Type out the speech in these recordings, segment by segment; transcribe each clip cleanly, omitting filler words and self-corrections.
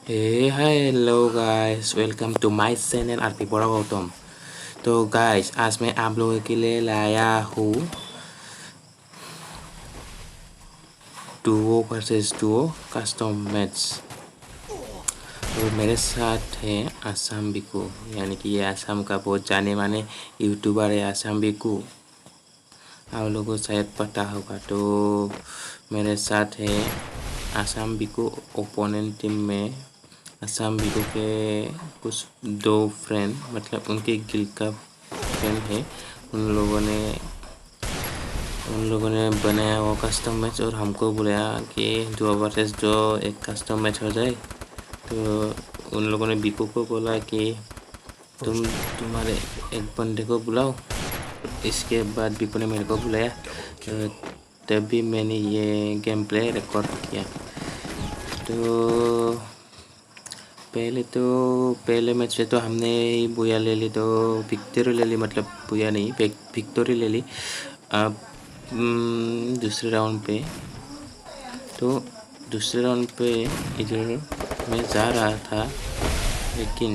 Hey, hello guys, welcome to my channel RP बड़ा गौतम। तो guys आज मैं आप लोगों के लिए लाया हूँ Duo versus Duo custom match. तो मेरे साथ है आसाम बिकू, यानी कि ये आसाम का बहुत जाने माने यूट्यूबर है आसाम बिकू। आप लोगों को शायद पता होगा। तो मेरे साथ है आसाम बिकू। ओपोनेंट टीम में आसाम बिकू के कुछ दो फ्रेंड, मतलब उनके गिल का फ्रेंड है। उन लोगों ने बनाया वो कस्टम मैच और हमको बुलाया कि दो वर्सेस जो एक कस्टम मैच हो जाए। तो उन लोगों ने बिकू को बोला कि तुम्हारे एक बंदे को बुलाओ। इसके बाद बिकू ने मेरे को बुलाया, तो तभी मैंने ये गेम प्ले रिकॉर्ड किया। तो पहले मैच में तो हमने बुया ले ली, तो विक्टोरी ले ली, मतलब बुया नहीं विक्टोरी ले ली। अब दूसरे राउंड पे इधर मैं जा रहा था, लेकिन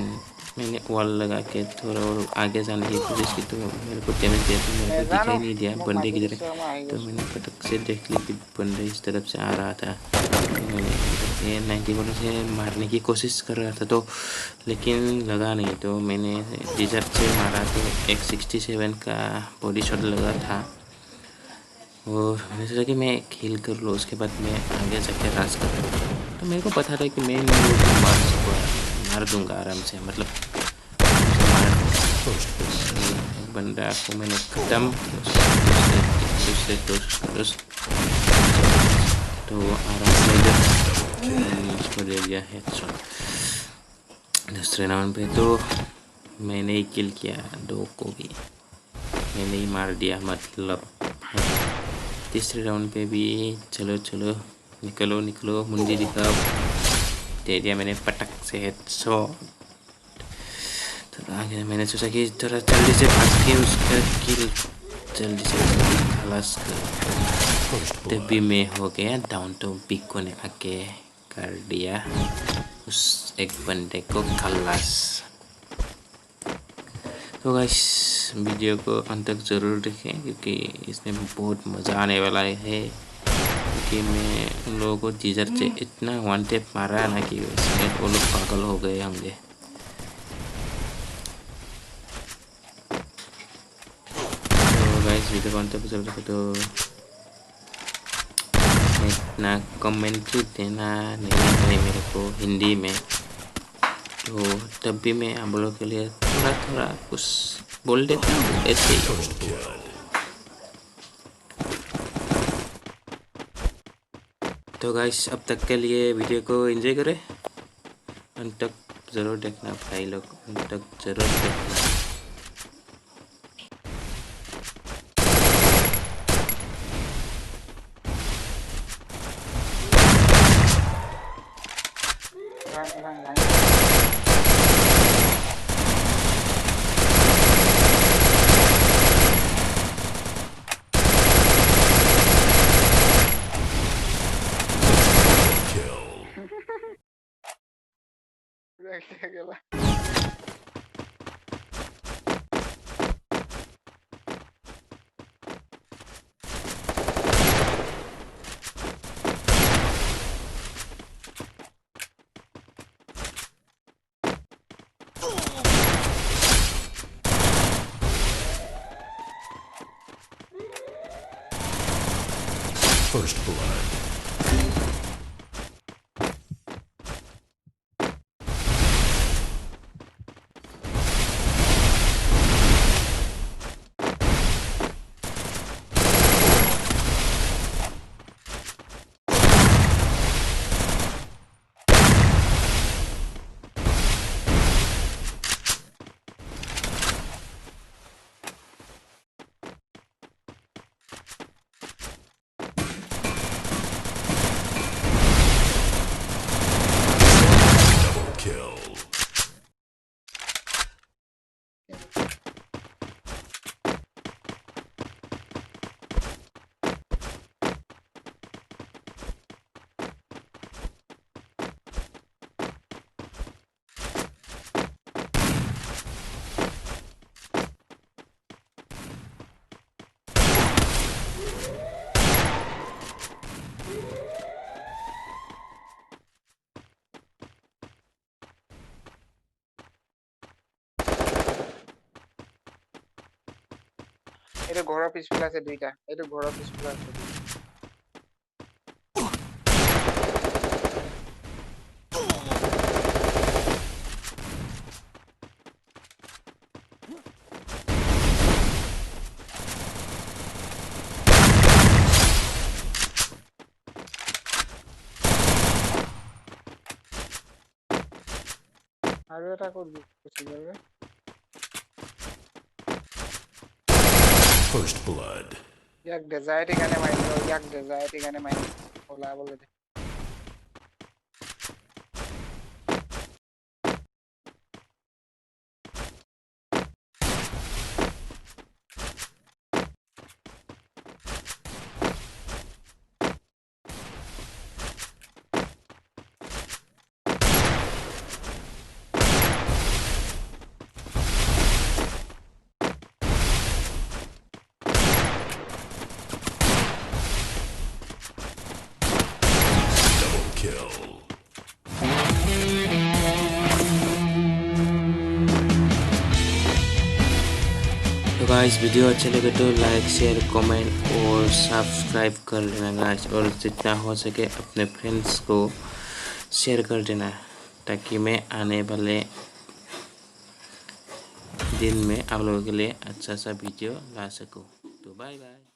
मैंने वॉल लगा के थोड़ा और आगे जाने की कोशिश की, तो मेरे को डैमेज दिया, तो मेरे को दिखाई नहीं दिया बंदे की तरह। तो मैंने पटक से देख ली कि बंदे इस तरफ से आ रहा था। तो मैंने 90 से मारने की कोशिश कर रहा था, तो लेकिन लगा नहीं। तो मैंने डिजर्ट से मारा, तो एक 67 का बॉडी शॉट लगा था। और मैंने सोचा कि मैं खेल कर लूँ, उसके बाद मैं आगे जाकर राज कर लूँ। तो मेरे को पता था कि मैं मार दूंगा आराम से, मतलब बंदा को मैंने खत्म। तो आराम से इसको दे दिया हेडशॉट। दूसरे राउंड पे तो मैंने ही किल किया, दो को भी मैंने ही मार दिया, मतलब। तीसरे राउंड पे भी चलो निकलो मुंडी दिखाओ, दे दिया मैंने पटक से हेडशॉट। तो आगे मैंने सोचा कि थोड़ा जल्दी से भाग के उसका किल जल्दी से खलास कर, तभी मैं हो गया डाउन। तो बिको ने आके कर दिया उस एक बंदे को खलास। तो गाइस वीडियो को अंत तक ज़रूर देखें, क्योंकि इसमें बहुत मज़ा आने वाला है। क्योंकि मैं उन लोगों को जीजर से इतना वन टेप मारा ना कि उसमें वो लोग पागल हो गए होंगे। तो गाइस वीडियो को अंत तक चल रहा, तो इतना कमेंट्री देना नहीं है मेरे को हिंदी में, तो तब भी मैं आप लोगों के लिए थोड़ा कुछ बोल देता हूँ ऐसे ही। तो गाइस अब तक के लिए वीडियो को एंजॉय करें, अंत तक ज़रूर देखना भाई लोग, अंत तक ज़रूर देखना। First blood. এইটো ঘৰৰ পিছফালে আছে দুইটা এইটো ঘৰৰ পিছফালে আছে আৰু এটা ক'ত গুচি গ'ল ৰে First blood. ইয়াক ডেজাৰ্টি গানে মাৰিলো ইয়াক ডেজাৰ্টি গানে মাৰিলো ওলাবলৈ দে Double kill. तो गाइस वीडियो अच्छे लगे तो लाइक शेयर कमेंट और सब्सक्राइब कर लेना गाइस और जितना हो सके अपने फ्रेंड्स को शेयर कर देना ताकि मैं आने वाले दिन में आप लोगों के लिए अच्छा सा वीडियो ला सकूं तो बाय बाय।